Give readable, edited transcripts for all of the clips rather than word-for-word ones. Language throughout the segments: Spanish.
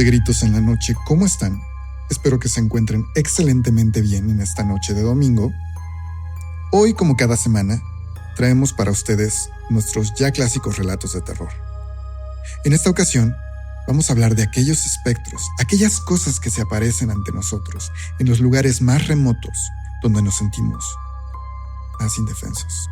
de Gritos en la Noche, ¿cómo están? Espero que se encuentren excelentemente bien en esta noche de domingo. Hoy, como cada semana, traemos para ustedes nuestros ya clásicos relatos de terror. En esta ocasión, vamos a hablar de aquellos espectros, aquellas cosas que se aparecen ante nosotros en los lugares más remotos donde nos sentimos más indefensos.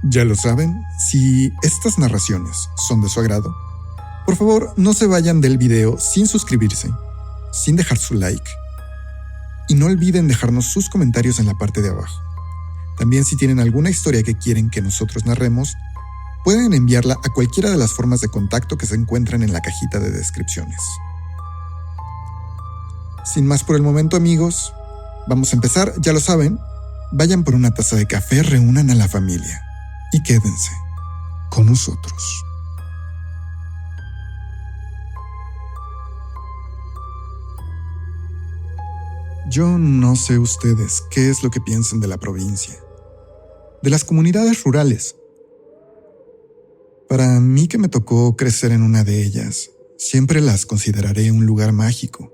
Ya lo saben, si estas narraciones son de su agrado, por favor no se vayan del video sin suscribirse, sin dejar su like, y no olviden dejarnos sus comentarios en la parte de abajo. También si tienen alguna historia que quieren que nosotros narremos, pueden enviarla a cualquiera de las formas de contacto que se encuentran en la cajita de descripciones. Sin más por el momento, amigos, vamos a empezar. Ya lo saben, vayan por una taza de café, reúnan a la familia y quédense con nosotros. Yo no sé ustedes qué es lo que piensan de la provincia, de las comunidades rurales. Para mí, que me tocó crecer en una de ellas, siempre las consideraré un lugar mágico,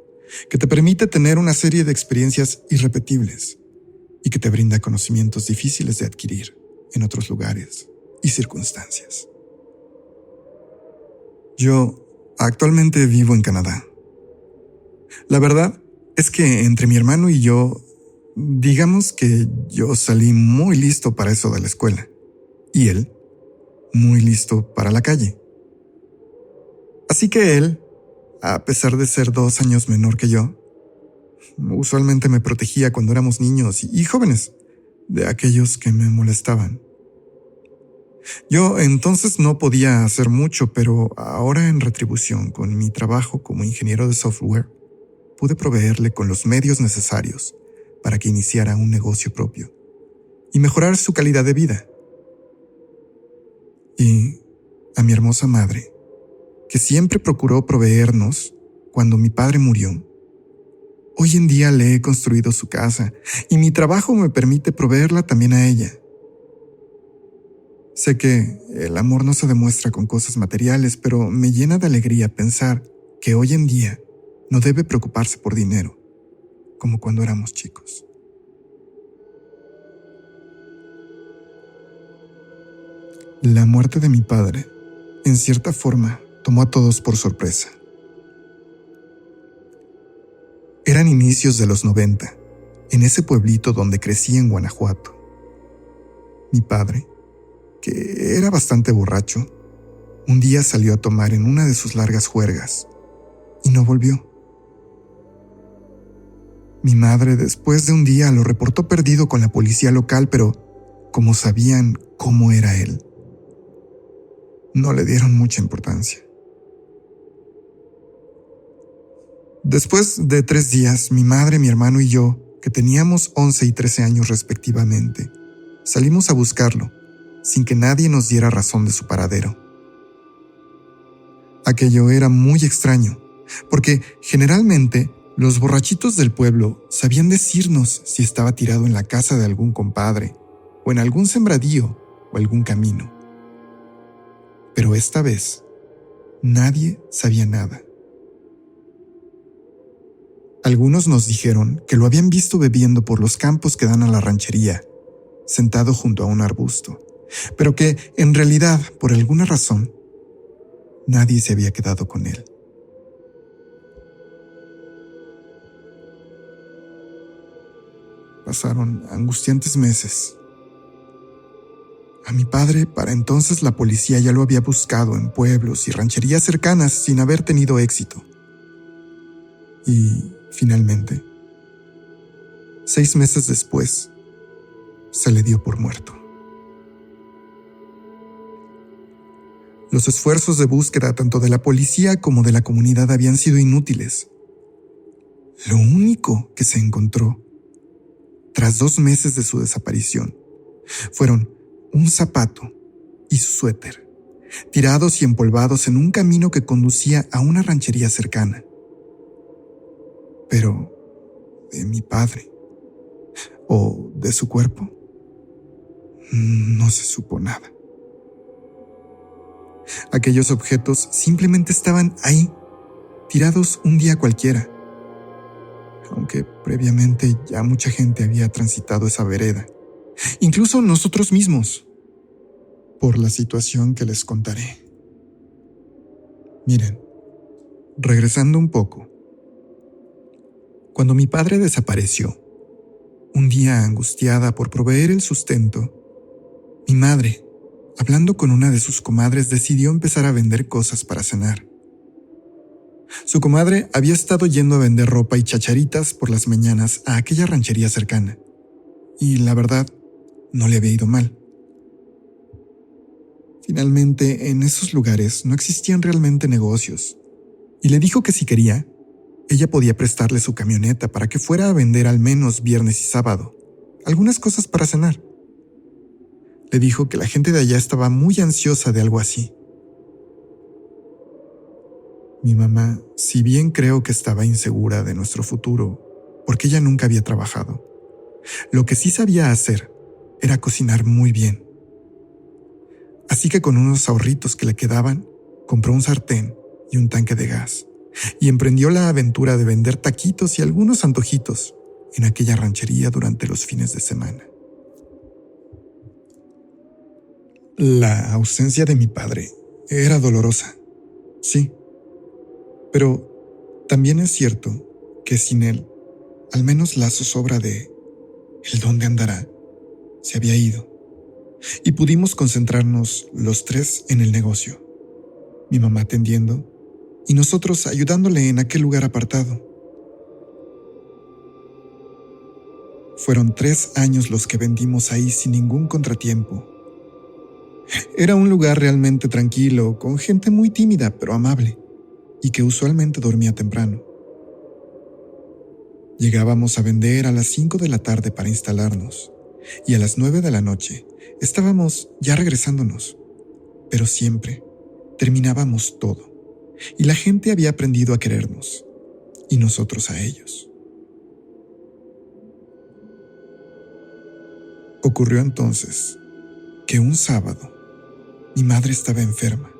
que te permite tener una serie de experiencias irrepetibles y que te brinda conocimientos difíciles de adquirir en otros lugares y circunstancias. Yo actualmente vivo en Canadá. La verdad es que entre mi hermano y yo, digamos que yo salí muy listo para eso de la escuela, y él muy listo para la calle. Así que él, a pesar de ser 2 años menor que yo, usualmente me protegía cuando éramos niños y jóvenes de aquellos que me molestaban. Yo entonces no podía hacer mucho, pero ahora, en retribución con mi trabajo como ingeniero de software, pude proveerle con los medios necesarios para que iniciara un negocio propio y mejorar su calidad de vida. Y a mi hermosa madre, que siempre procuró proveernos cuando mi padre murió, hoy en día le he construido su casa y mi trabajo me permite proveerla también a ella. Sé que el amor no se demuestra con cosas materiales, pero me llena de alegría pensar que hoy en día no debe preocuparse por dinero, como cuando éramos chicos. La muerte de mi padre, en cierta forma, tomó a todos por sorpresa. Eran inicios de los 90, en ese pueblito donde crecí en Guanajuato. Mi padre, que era bastante borracho, un día salió a tomar en una de sus largas juergas y no volvió. Mi madre, después de un día, lo reportó perdido con la policía local, pero como sabían cómo era él, no le dieron mucha importancia. Después de 3 días, mi madre, mi hermano y yo, que teníamos 11 y 13 años respectivamente, salimos a buscarlo, sin que nadie nos diera razón de su paradero. Aquello era muy extraño, porque generalmente los borrachitos del pueblo sabían decirnos si estaba tirado en la casa de algún compadre, o en algún sembradío, o algún camino. Pero esta vez, nadie sabía nada. Algunos nos dijeron que lo habían visto bebiendo por los campos que dan a la ranchería, sentado junto a un arbusto, pero que, en realidad, por alguna razón, nadie se había quedado con él. Pasaron angustiantes meses. A mi padre, para entonces, la policía ya lo había buscado en pueblos y rancherías cercanas sin haber tenido éxito. Y, finalmente, 6 meses después, se le dio por muerto. Los esfuerzos de búsqueda tanto de la policía como de la comunidad habían sido inútiles. Lo único que se encontró, tras 2 meses de su desaparición, fueron un zapato y su suéter, tirados y empolvados en un camino que conducía a una ranchería cercana. Pero de mi padre, o de su cuerpo, no se supo nada. Aquellos objetos simplemente estaban ahí, tirados un día cualquiera, aunque previamente ya mucha gente había transitado esa vereda, incluso nosotros mismos, por la situación que les contaré. Miren, regresando un poco, cuando mi padre desapareció, un día angustiada por proveer el sustento, mi madre, hablando con una de sus comadres, decidió empezar a vender cosas para cenar. Su comadre había estado yendo a vender ropa y chacharitas por las mañanas a aquella ranchería cercana, y la verdad, no le había ido mal. Finalmente, en esos lugares no existían realmente negocios, y le dijo que si quería, ella podía prestarle su camioneta para que fuera a vender al menos viernes y sábado algunas cosas para cenar. Le dijo que la gente de allá estaba muy ansiosa de algo así. Mi mamá, si bien creo que estaba insegura de nuestro futuro, porque ella nunca había trabajado, lo que sí sabía hacer era cocinar muy bien. Así que con unos ahorritos que le quedaban, compró un sartén y un tanque de gas, y emprendió la aventura de vender taquitos y algunos antojitos en aquella ranchería durante los fines de semana. La ausencia de mi padre era dolorosa, sí, pero también es cierto que sin él, al menos la zozobra de el dónde andará se había ido, y pudimos concentrarnos los tres en el negocio, mi mamá atendiendo y nosotros ayudándole en aquel lugar apartado. Fueron 3 años los que vendimos ahí sin ningún contratiempo. Era un lugar realmente tranquilo, con gente muy tímida pero amable, y que usualmente dormía temprano. Llegábamos a vender a las 5 de la tarde para instalarnos, y a las 9 de la noche estábamos ya regresándonos, pero siempre terminábamos todo, y la gente había aprendido a querernos, y nosotros a ellos. Ocurrió entonces que un sábado mi madre estaba enferma.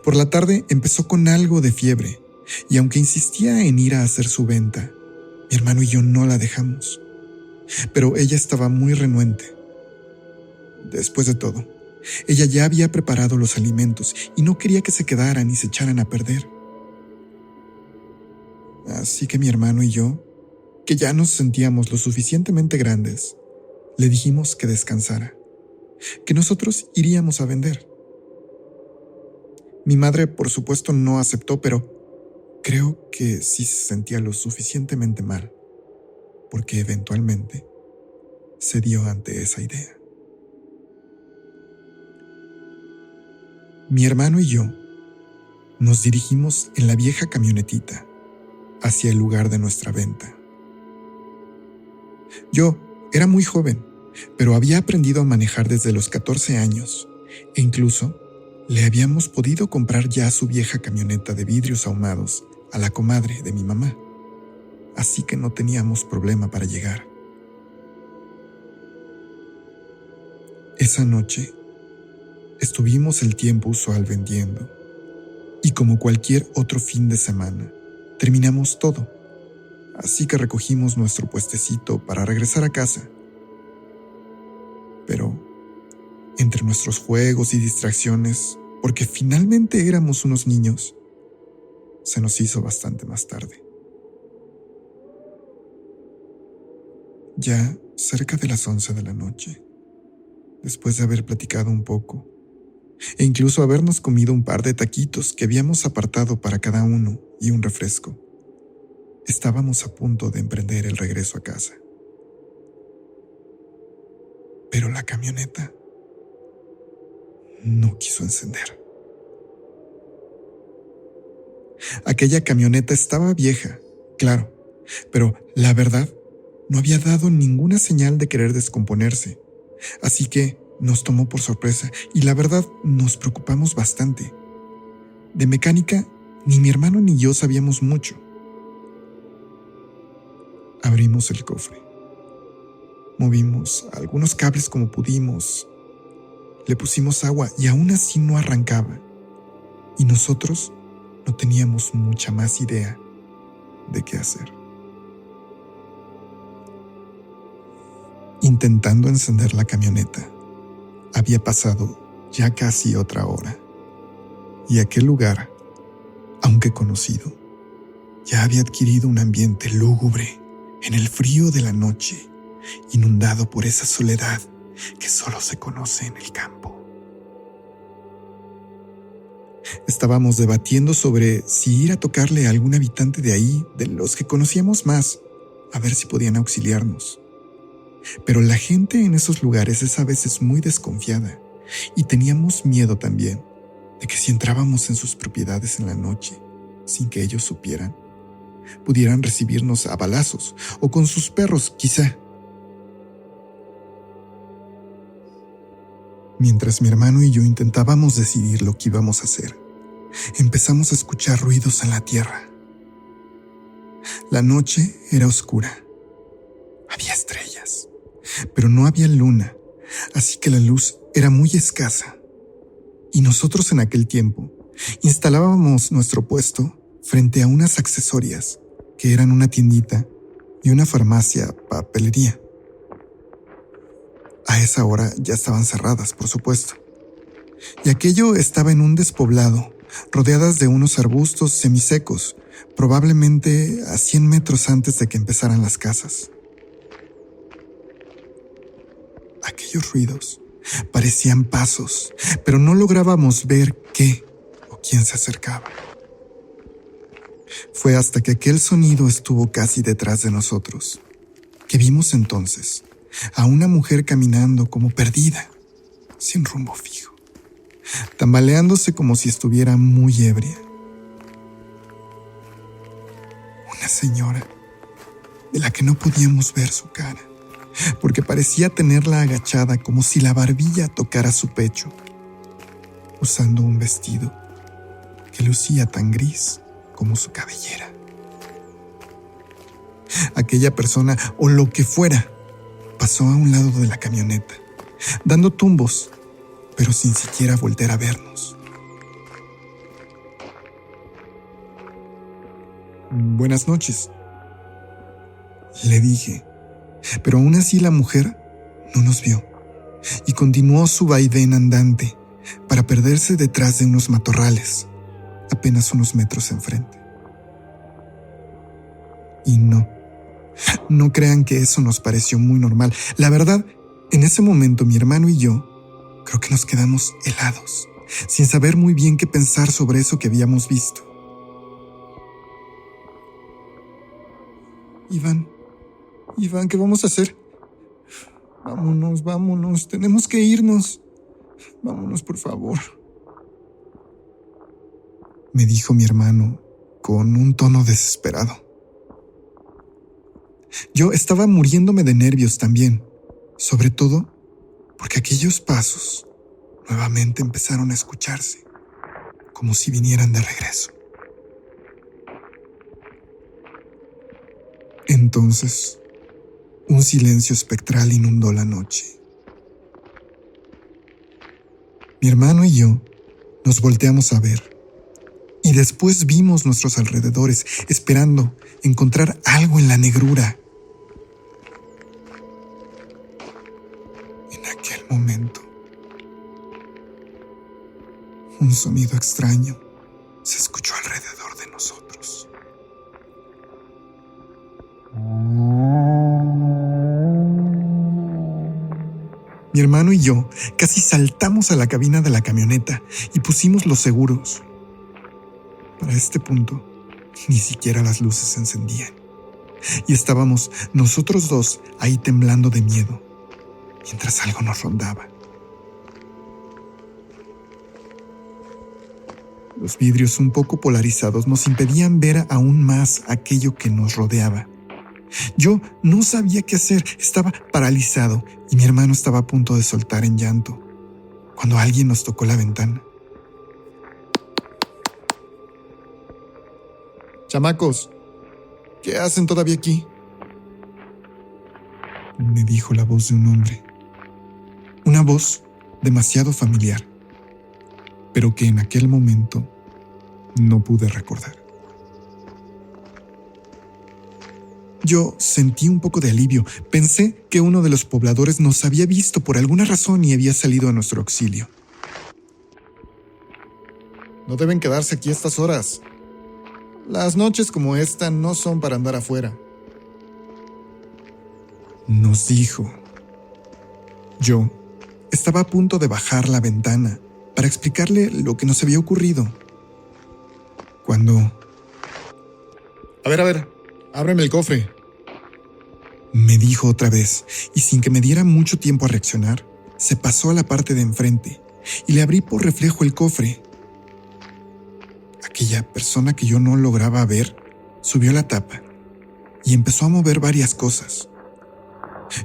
Por la tarde empezó con algo de fiebre, y aunque insistía en ir a hacer su venta, mi hermano y yo no la dejamos. Pero ella estaba muy renuente. Después de todo, ella ya había preparado los alimentos y no quería que se quedaran y se echaran a perder. Así que mi hermano y yo, que ya nos sentíamos lo suficientemente grandes, le dijimos que descansara, que nosotros iríamos a vender. Mi madre, por supuesto, no aceptó, pero creo que sí se sentía lo suficientemente mal, porque eventualmente cedió ante esa idea. Mi hermano y yo nos dirigimos en la vieja camionetita hacia el lugar de nuestra venta. Yo era muy joven, pero había aprendido a manejar desde los 14 años, e incluso le habíamos podido comprar ya su vieja camioneta de vidrios ahumados a la comadre de mi mamá, así que no teníamos problema para llegar. Esa noche estuvimos el tiempo usual vendiendo, y como cualquier otro fin de semana, terminamos todo, así que recogimos nuestro puestecito para regresar a casa. Pero, entre nuestros juegos y distracciones, porque finalmente éramos unos niños, se nos hizo bastante más tarde. Ya cerca de las 11 de la noche, después de haber platicado un poco, e incluso habernos comido un par de taquitos que habíamos apartado para cada uno y un refresco, estábamos a punto de emprender el regreso a casa. Pero la camioneta no quiso encender. Aquella camioneta estaba vieja, claro, pero la verdad no había dado ninguna señal de querer descomponerse, así que nos tomó por sorpresa y la verdad nos preocupamos bastante. De mecánica, ni mi hermano ni yo sabíamos mucho. Abrimos el cofre. Movimos algunos cables como pudimos. Le pusimos agua y aún así no arrancaba. Y nosotros no teníamos mucha más idea de qué hacer. Intentando encender la camioneta, había pasado ya casi otra hora, y aquel lugar, aunque conocido, ya había adquirido un ambiente lúgubre en el frío de la noche, inundado por esa soledad que solo se conoce en el campo. Estábamos debatiendo sobre si ir a tocarle a algún habitante de ahí, de los que conocíamos más, a ver si podían auxiliarnos. Pero la gente en esos lugares es a veces muy desconfiada, y teníamos miedo también de que si entrábamos en sus propiedades en la noche, sin que ellos supieran, pudieran recibirnos a balazos o con sus perros, quizá. Mientras mi hermano y yo intentábamos decidir lo que íbamos a hacer, empezamos a escuchar ruidos en la tierra. La noche era oscura. Había estrellas, pero no había luna, así que la luz era muy escasa. Y nosotros en aquel tiempo instalábamos nuestro puesto frente a unas accesorias que eran una tiendita y una farmacia papelería. A esa hora ya estaban cerradas, por supuesto. Y aquello estaba en un despoblado, rodeadas de unos arbustos semisecos, probablemente a 100 metros antes de que empezaran las casas. Aquellos ruidos parecían pasos, pero no lográbamos ver qué o quién se acercaba. Fue hasta que aquel sonido estuvo casi detrás de nosotros, que vimos entonces a una mujer caminando como perdida, sin rumbo fijo, tambaleándose como si estuviera muy ebria. Una señora de la que no podíamos ver su cara, porque parecía tenerla agachada como si la barbilla tocara su pecho, usando un vestido que lucía tan gris como su cabellera. Aquella persona, o lo que fuera, pasó a un lado de la camioneta, dando tumbos, pero sin siquiera voltear a vernos. «Buenas noches», le dije, pero aún así la mujer no nos vio y continuó su vaivén andante para perderse detrás de unos matorrales, apenas unos metros enfrente. Y no crean que eso nos pareció muy normal. La verdad, en ese momento mi hermano y yo creo que nos quedamos helados, sin saber muy bien qué pensar sobre eso que habíamos visto. Iván, ¿qué vamos a hacer? Vámonos, tenemos que irnos. Vámonos, por favor, me dijo mi hermano con un tono desesperado. Yo estaba muriéndome de nervios también, sobre todo porque aquellos pasos nuevamente empezaron a escucharse, como si vinieran de regreso. Entonces, un silencio espectral inundó la noche. Mi hermano y yo nos volteamos a ver, y después vimos nuestros alrededores, esperando encontrar algo en la negrura. En aquel momento, un sonido extraño se escuchó alrededor de nosotros. Mi hermano y yo casi saltamos a la cabina de la camioneta y pusimos los seguros. Para este punto, ni siquiera las luces se encendían, y estábamos nosotros dos ahí temblando de miedo, mientras algo nos rondaba. Los vidrios un poco polarizados nos impedían ver aún más aquello que nos rodeaba. Yo no sabía qué hacer, estaba paralizado y mi hermano estaba a punto de soltar en llanto cuando alguien nos tocó la ventana. «Chamacos, ¿qué hacen todavía aquí?», me dijo la voz de un hombre. Una voz demasiado familiar, pero que en aquel momento No pude recordar. Yo sentí un poco de alivio. Pensé que uno de los pobladores nos había visto por alguna razón y había salido a nuestro auxilio. No deben quedarse aquí a estas horas. Las noches como esta no son para andar afuera, nos dijo. Yo estaba a punto de bajar la ventana para explicarle lo que nos había ocurrido, cuando... A ver, ábreme el cofre, me dijo otra vez, y sin que me diera mucho tiempo a reaccionar, se pasó a la parte de enfrente y le abrí por reflejo el cofre. Aquella persona que yo no lograba ver subió la tapa y empezó a mover varias cosas.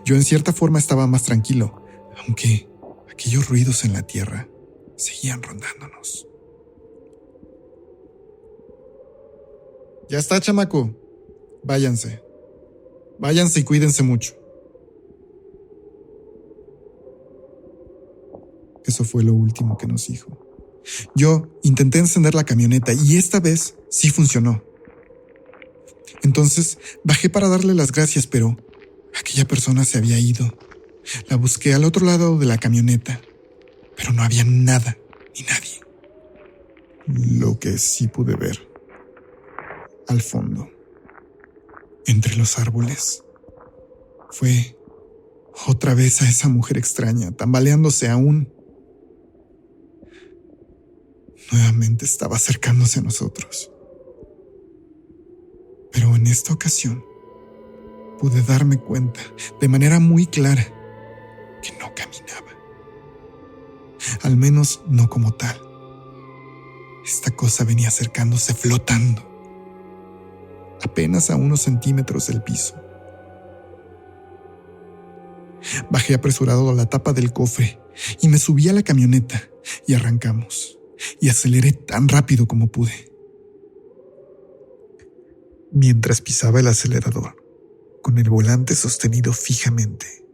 Yo en cierta forma estaba más tranquilo, aunque aquellos ruidos en la tierra seguían rondándonos. Ya está, chamaco. Váyanse. Váyanse y cuídense mucho. Eso fue lo último que nos dijo. Yo intenté encender la camioneta y esta vez sí funcionó. Entonces bajé para darle las gracias, pero aquella persona se había ido. La busqué al otro lado de la camioneta, pero no había nada ni nadie. Lo que sí pude ver, al fondo, entre los árboles, fue otra vez a esa mujer extraña, tambaleándose aún. Nuevamente estaba acercándose a nosotros. Pero en esta ocasión pude darme cuenta de manera muy clara que no caminaba. Al menos no como tal. Esta cosa venía acercándose flotando, apenas a unos centímetros del piso. Bajé apresurado a la tapa del cofre y me subí a la camioneta y arrancamos. Y aceleré tan rápido como pude. Mientras pisaba el acelerador, con el volante sostenido fijamente,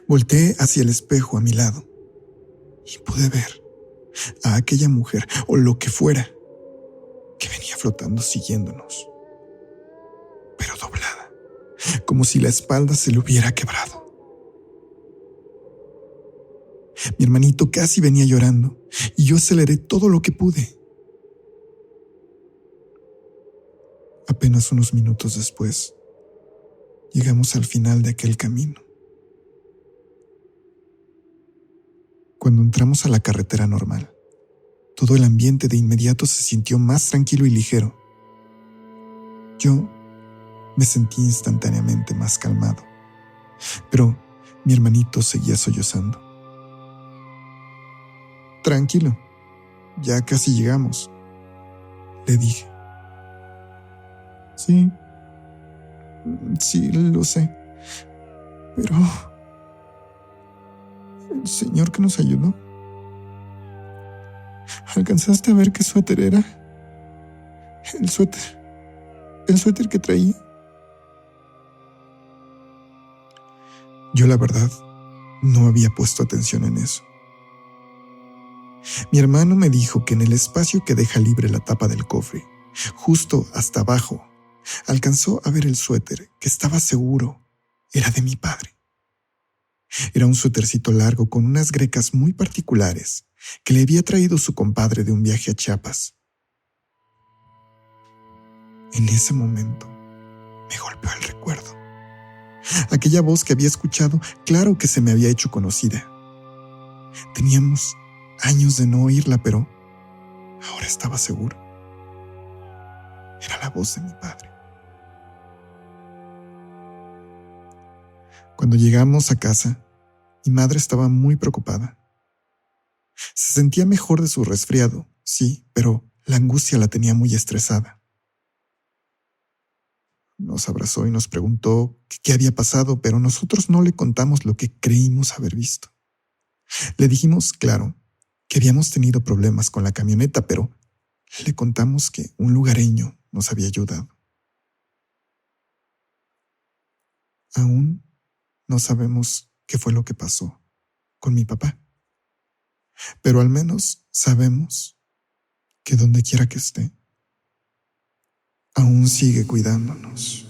volteé hacia el espejo a mi lado y pude ver a aquella mujer, o lo que fuera, que venía flotando siguiéndonos, pero doblada, como si la espalda se le hubiera quebrado. Mi hermanito casi venía llorando y yo aceleré todo lo que pude. Apenas unos minutos después, llegamos al final de aquel camino. Cuando entramos a la carretera normal, todo el ambiente de inmediato se sintió más tranquilo y ligero. Yo me sentí instantáneamente más calmado, pero mi hermanito seguía sollozando. Tranquilo, ya casi llegamos, le dije. Sí, lo sé, pero el señor que nos ayudó, ¿alcanzaste a ver qué suéter era? El suéter que traía. Yo, la verdad, no había puesto atención en eso. Mi hermano me dijo que en el espacio que deja libre la tapa del cofre, justo hasta abajo, alcanzó a ver el suéter que estaba seguro era de mi padre. Era un suétercito largo con unas grecas muy particulares que le había traído su compadre de un viaje a Chiapas. En ese momento me golpeó el recuerdo. Aquella voz que había escuchado, claro que se me había hecho conocida. Teníamos años de no oírla, pero ahora estaba seguro. Era la voz de mi padre. Cuando llegamos a casa, mi madre estaba muy preocupada. Se sentía mejor de su resfriado, sí, pero la angustia la tenía muy estresada. Nos abrazó y nos preguntó qué había pasado, pero nosotros no le contamos lo que creímos haber visto. Le dijimos, claro, que habíamos tenido problemas con la camioneta, pero le contamos que un lugareño nos había ayudado. Aún no sabemos qué fue lo que pasó con mi papá, pero al menos sabemos que donde quiera que esté, aún sigue cuidándonos.